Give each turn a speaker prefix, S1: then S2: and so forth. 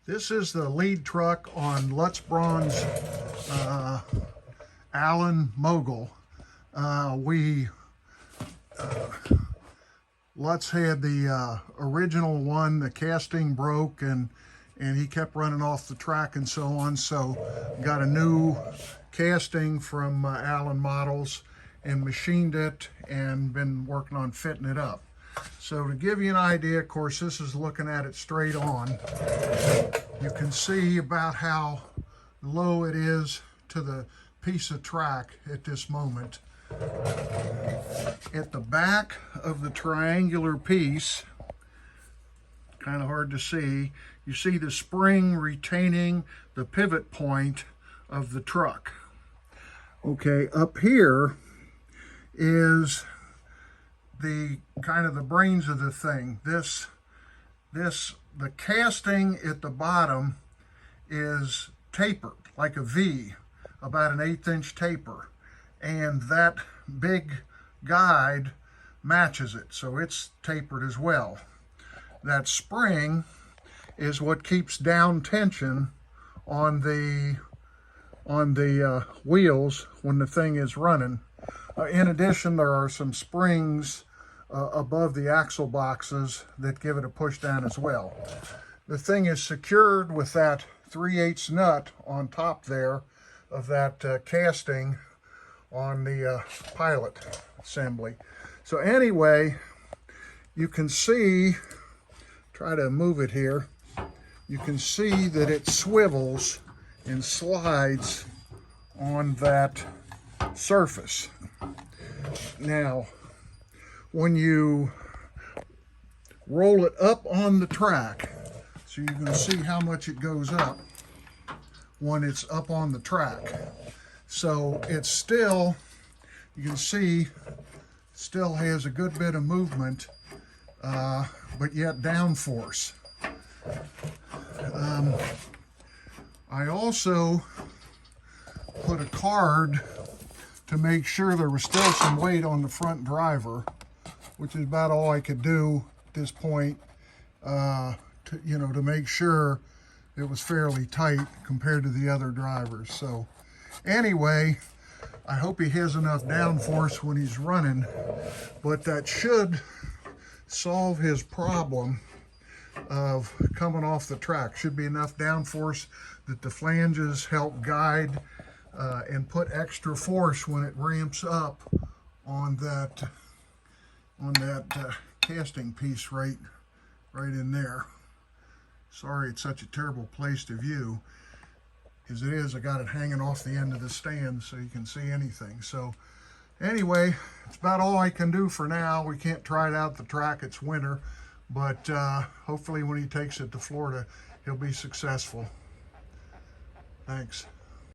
S1: This is the lead truck on Lutz Braun's Allen Mogul. Lutz had the original one, the casting broke, and he kept running off the track and so on. So got a new casting from Allen Models and machined it and been working on fitting it up. So to give you an idea, of course, this is looking at it straight on. You can see about how low it is to the piece of track at this moment. At the back of the triangular piece, kind of hard to see, you see the spring retaining the pivot point of the truck. Okay, up here is the kind of the brains of the thing. The casting at the bottom is tapered like a V, about an 1/8 inch taper, and that big guide matches it, so it's tapered as well. That spring is what keeps down tension on the wheels when the thing is running. In addition, there are some springs above the axle boxes that give it a push down as well. The thing is secured with that 3/8 nut on top there of that casting on the pilot assembly. So anyway, you can see, try to move it here, you can see that it swivels and slides on that surface. Now, when you roll it up on the track, so you can see how much it goes up when it's up on the track. So it's still, you can see, still has a good bit of movement, but yet downforce. I also put a card to make sure there was still some weight on the front driver, which is about all I could do at this point, to make sure it was fairly tight compared to the other drivers. So anyway, I hope he has enough downforce when he's running, but that should solve his problem of coming off the track. Should be enough downforce that the flanges help guide and put extra force when it ramps up on that casting piece right in there. Sorry it's such a terrible place to view. As it is, I got it hanging off the end of the stand so you can see anything. So anyway, it's about all I can do for now. We can't try it out the track, it's winter, but hopefully when he takes it to Florida, he'll be successful. Thanks.